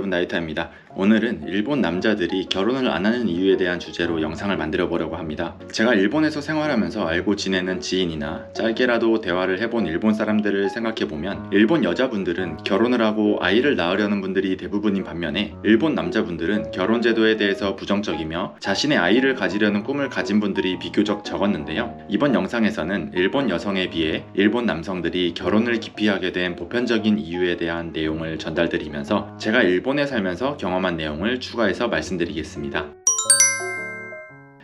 여러분, 나이타입니다. 오늘은 일본 남자들이 결혼을 안 하는 이유에 대한 주제로 영상을 만들어 보려고 합니다. 제가 일본에서 생활하면서 알고 지내는 지인이나 짧게라도 대화를 해본 일본 사람들을 생각해보면 일본 여자분들은 결혼을 하고 아이를 낳으려는 분들이 대부분인 반면에 일본 남자분들은 결혼 제도에 대해서 부정적이며 자신의 아이를 가지려는 꿈을 가진 분들이 비교적 적었는데요. 이번 영상에서는 일본 여성에 비해 일본 남성들이 결혼을 기피하게 된 보편적인 이유에 대한 내용을 전달드리면서 제가 일본에 살면서 경험한 내용을 추가해서 말씀드리겠습니다.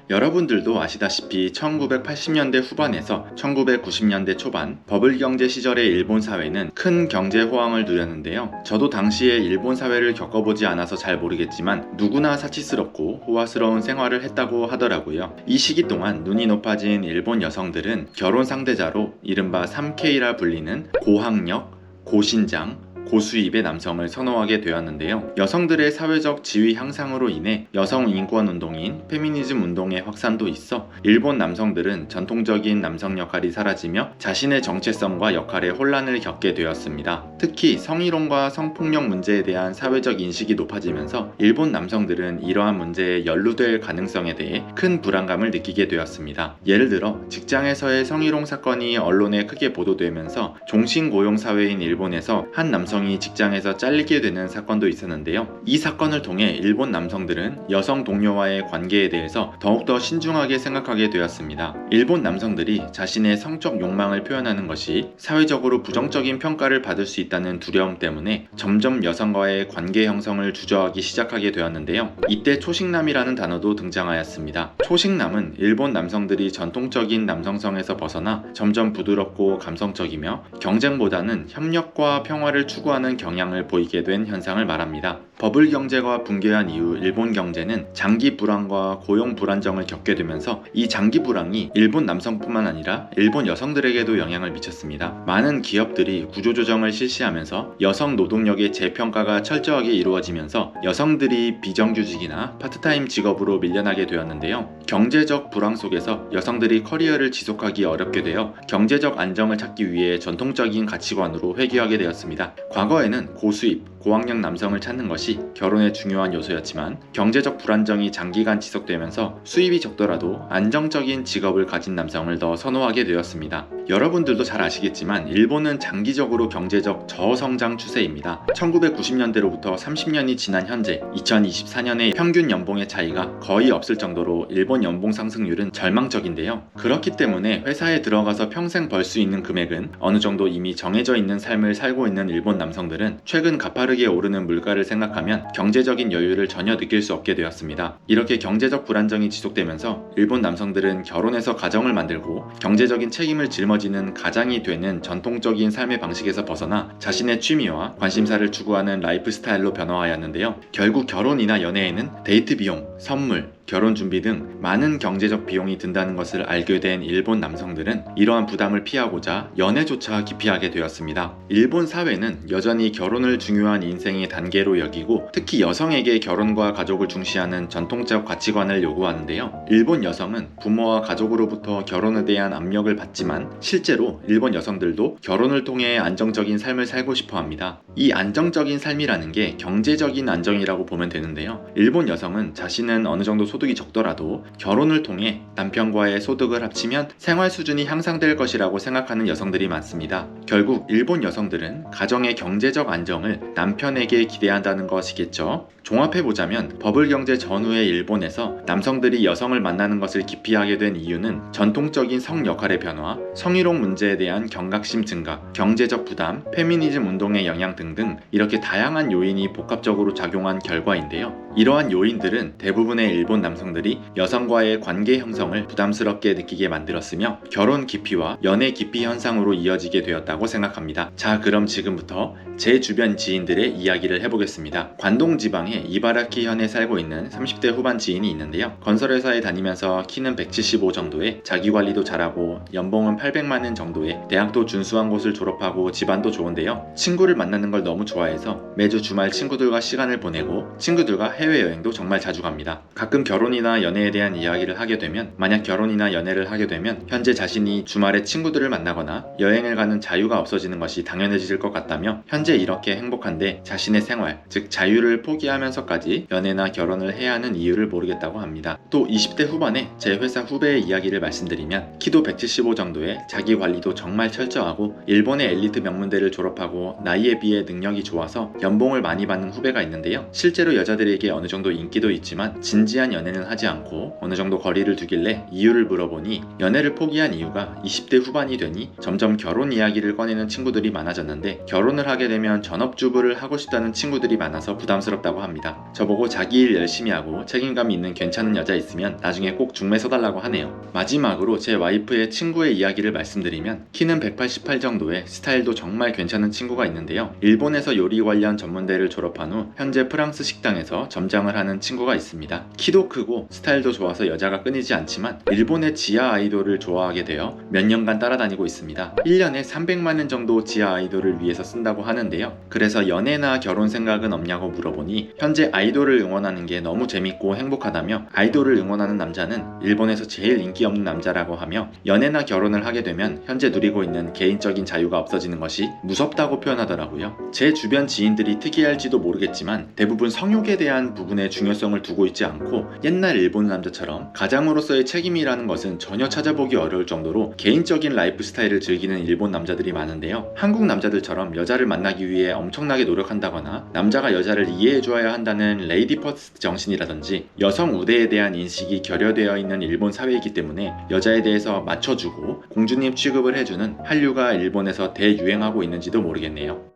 여러분들도 아시다시피 1980년대 후반에서 1990년대 초반 버블 경제 시절의 일본 사회는 큰 경제 호황을 누렸는데요. 저도 당시에 일본 사회를 겪어보지 않아서 잘 모르겠지만 누구나 사치스럽고 호화스러운 생활을 했다고 하더라고요. 이 시기 동안 눈이 높아진 일본 여성들은 결혼 상대자로 이른바 3K라 불리는 고학력, 고신장, 고수입의 남성을 선호하게 되었는데요. 여성들의 사회적 지위 향상으로 인해 여성 인권 운동인 페미니즘 운동의 확산도 있어 일본 남성들은 전통적인 남성 역할이 사라지며 자신의 정체성과 역할에 혼란을 겪게 되었습니다. 특히 성희롱과 성폭력 문제에 대한 사회적 인식이 높아지면서 일본 남성들은 이러한 문제에 연루될 가능성에 대해 큰 불안감을 느끼게 되었습니다. 예를 들어 직장에서의 성희롱 사건이 언론에 크게 보도되면서 종신고용 사회인 일본에서 한 남성이 직장에서 잘리게 되는 사건도 있었는데요. 이 사건을 통해 일본 남성들은 여성 동료와의 관계에 대해서 더욱더 신중하게 생각하게 되었습니다. 일본 남성들이 자신의 성적 욕망을 표현하는 것이 사회적으로 부정적인 평가를 받을 수 있다는 두려움 때문에 점점 여성과의 관계 형성을 주저하기 시작하게 되었는데요. 이때 초식남이라는 단어도 등장하였습니다. 초식남은 일본 남성들이 전통적인 남성성에서 벗어나 점점 부드럽고 감성적이며 경쟁보다는 협력과 평화를 추구하는 경향을 보이게 된 현상을 말합니다. 버블 경제가 붕괴한 이후 일본 경제는 장기 불황과 고용 불안정을 겪게 되면서 이 장기 불황이 일본 남성뿐만 아니라 일본 여성들에게도 영향을 미쳤습니다. 많은 기업들이 구조조정을 실시하면서 여성 노동력의 재평가가 철저하게 이루어지면서 여성들이 비정규직이나 파트타임 직업으로 밀려나게 되었는데요. 경제적 불황 속에서 여성들이 커리어를 지속하기 어렵게 되어 경제적 안정을 찾기 위해 전통적인 가치관으로 회귀하게 되었습니다. 과거에는 고수입, 고학력 남성을 찾는 것이 결혼의 중요한 요소였지만 경제적 불안정이 장기간 지속되면서 수입이 적더라도 안정적인 직업을 가진 남성을 더 선호하게 되었습니다. 여러분들도 잘 아시겠지만 일본은 장기적으로 경제적 저성장 추세입니다. 1990년대로부터 30년이 지난 현재 2024년의 평균 연봉의 차이가 거의 없을 정도로 일본 연봉 상승률은 절망적인데요. 그렇기 때문에 회사에 들어가서 평생 벌 수 있는 금액은 어느 정도 이미 정해져 있는 삶을 살고 있는 일본 남성들은 최근 가파르게 오르는 물가를 생각하면 경제적인 여유를 전혀 느낄 수 없게 되었습니다. 이렇게 경제적 불안정이 지속되면서 일본 남성들은 결혼해서 가정을 만들고 경제적인 책임을 짊어지는 가장이 되는 전통적인 삶의 방식에서 벗어나 자신의 취미와 관심사를 추구하는 라이프 스타일로 변화하였는데요. 결국 결혼이나 연애에는 데이트 비용, 선물, 결혼 준비 등 많은 경제적 비용이 든다는 것을 알게 된 일본 남성들은 이러한 부담을 피하고자 연애조차 기피하게 되었습니다. 일본 사회는 여전히 결혼을 중요한 인생의 단계로 여기고 특히 여성에게 결혼과 가족을 중시하는 전통적 가치관을 요구하는데요. 일본 여성은 부모와 가족으로부터 결혼에 대한 압력을 받지만 실제로 일본 여성들도 결혼을 통해 안정적인 삶을 살고 싶어 합니다. 이 안정적인 삶이라는 게 경제적인 안정이라고 보면 되는데요. 일본 여성은 자신은 어느 정도 소득이 적더라도 결혼을 통해 남편과의 소득을 합치면 생활 수준이 향상될 것이라고 생각하는 여성들이 많습니다. 결국 일본 여성들은 가정의 경제적 안정을 남편에게 기대한다는 것이겠죠. 종합해보자면 버블 경제 전후의 일본에서 남성들이 여성을 만나는 것을 기피하게 된 이유는 전통적인 성 역할의 변화, 성희롱 문제에 대한 경각심 증가, 경제적 부담, 페미니즘 운동의 영향 등등 이렇게 다양한 요인이 복합적으로 작용한 결과인데요. 이러한 요인들은 대부분의 일본 남성들이 여성과의 관계 형성을 부담스럽게 느끼게 만들었으며 결혼 기피와 연애 기피 현상으로 이어지게 되었다고 생각합니다. 자, 그럼 지금부터 제 주변 지인들의 이야기를 해보겠습니다. 관동 지방의 이바라키 현에 살고 있는 30대 후반 지인이 있는데요. 건설회사에 다니면서 키는 175 정도에 자기관리도 잘하고 연봉은 800만 원 정도에 대학도 준수한 곳을 졸업하고 집안도 좋은데요. 친구를 만나는 걸 너무 좋아해서 매주 주말 친구들과 시간을 보내고 친구들과 해외여행도 정말 자주 갑니다. 가끔 결혼이나 연애에 대한 이야기를 하게 되면, 만약 결혼이나 연애를 하게 되면 현재 자신이 주말에 친구들을 만나거나 여행을 가는 자유가 없어지는 것이 당연해질 것 같다며, 현재 이렇게 행복한데 자신의 생활, 즉 자유를 포기하면서까지 연애나 결혼을 해야 하는 이유를 모르겠다고 합니다. 또 20대 후반에 제 회사 후배의 이야기를 말씀드리면, 키도 175 정도에 자기 관리도 정말 철저하고 일본의 엘리트 명문대를 졸업하고 나이에 비해 능력이 좋아서 연봉을 많이 받는 후배가 있는데요. 실제로 여자들에게 어느 정도 인기도 있지만 진지한 연애는 하지 않고 어느 정도 거리를 두길래 이유를 물어보니, 연애를 포기한 이유가 20대 후반이 되니 점점 결혼 이야기를 꺼내는 친구들이 많아졌는데, 결혼을 하게 되면 전업주부를 하고 싶다는 친구들이 많아서 부담스럽다고 합니다. 저보고 자기 일 열심히 하고 책임감이 있는 괜찮은 여자 있으면 나중에 꼭 중매 서달라고 하네요. 마지막으로 제 와이프의 친구의 이야기를 말씀드리면, 키는 188 정도에 스타일도 정말 괜찮은 친구가 있는데요. 일본에서 요리 관련 전문대를 졸업한 후 현재 프랑스 식당에서 점장을 하는 친구가 있습니다. 키도 크고 스타일도 좋아서 여자가 끊이지 않지만 일본의 지하 아이돌을 좋아하게 되어 몇 년간 따라다니고 있습니다. 1년에 300만 원 정도 지하 아이돌을 위해서 쓴다고 하는데요. 그래서 연애나 결혼 생각은 없냐고 물어보니, 현재 아이돌을 응원하는 게 너무 재밌고 행복하다며, 아이돌을 응원하는 남자는 일본에서 제일 인기 없는 남자라고 하며, 연애나 결혼을 하게 되면 현재 누리고 있는 개인적인 자유가 없어지는 것이 무섭다고 표현하더라고요. 제 주변 지인들이 특이할지도 모르겠지만 대부분 성욕에 대한 부분에 중요성을 두고 있지 않고, 옛날 일본 남자처럼 가장으로서의 책임이라는 것은 전혀 찾아보기 어려울 정도로 개인적인 라이프 스타일을 즐기는 일본 남자들이 많은데요. 한국 남자들처럼 여자를 만나기 위해 엄청나게 노력한다거나 남자가 여자를 이해해줘야 한다는 레이디 퍼스트 정신이라든지 여성 우대에 대한 인식이 결여되어 있는 일본 사회이기 때문에 여자에 대해서 맞춰주고 공주님 취급을 해주는 한류가 일본에서 대유행하고 있는지도 모르겠네요.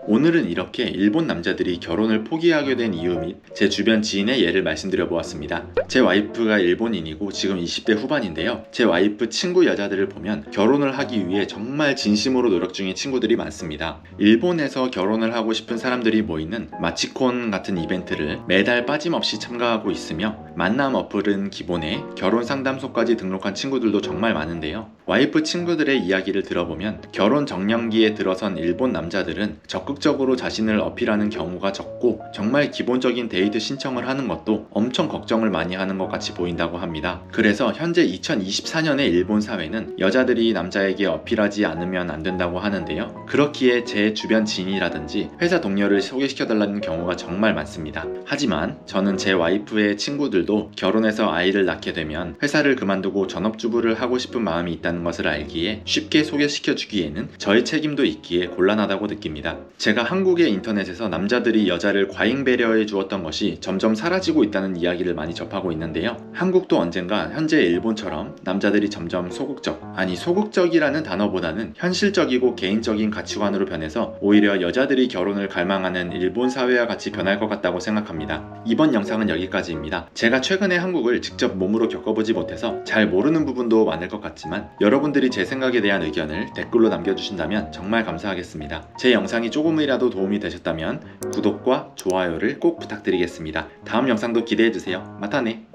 오늘은 이렇게 일본 남자들이 결혼을 포기하게 된 이유 및 제 주변 지인의 예를 말씀드려 보았습니다. 제 와이프가 일본인이고 지금 20대 후반인데요. 제 와이프 친구 여자들을 보면 결혼을 하기 위해 정말 진심으로 노력 중인 친구들이 많습니다. 일본에서 결혼을 하고 싶은 사람들이 모이는 마치콘 같은 이벤트를 매달 빠짐없이 참가하고 있으며, 만남 어플은 기본에 결혼 상담소까지 등록한 친구들도 정말 많은데요. 와이프 친구들의 이야기를 들어보면 결혼 정년기에 들어선 일본 남자들은 적극적으로 자신을 어필하는 경우가 적고, 정말 기본적인 데이트 신청을 하는 것도 엄청 걱정을 많이 하는 것 같이 보인다고 합니다. 그래서 현재 2024년의 일본 사회는 여자들이 남자에게 어필하지 않으면 안 된다고 하는데요. 그렇기에 제 주변 지인이라든지 회사 동료를 소개시켜달라는 경우가 정말 많습니다. 하지만 저는 제 와이프의 친구들도 결혼해서 아이를 낳게 되면 회사를 그만두고 전업주부를 하고 싶은 마음이 있다는 것을 알기에 쉽게 소개시켜주기에는 저의 책임도 있기에 곤란하다고 느낍니다. 제가 한국의 인터넷에서 남자들이 여자를 과잉 배려해 주었던 것이 점점 사라지고 있다는 이야기를 많이 접하고 있는데요. 한국도 언젠가 현재 일본처럼 남자들이 점점 소극적이라는 단어보다는 현실적이고 개인적인 가치관으로 변해서 오히려 여자들이 결혼을 갈망하는 일본 사회와 같이 변할 것 같다고 생각합니다. 이번 영상은 여기까지입니다. 제가 최근에 한국을 직접 몸으로 겪어보지 못해서 잘 모르는 부분도 많을 것 같지만, 여러분들이 제 생각에 대한 의견을 댓글로 남겨주신다면 정말 감사하겠습니다. 제 영상이 조금이라도 도움이 되셨다면 구독과 좋아요를 꼭 부탁드리겠습니다. 다음 영상도 기대해주세요. 마타네.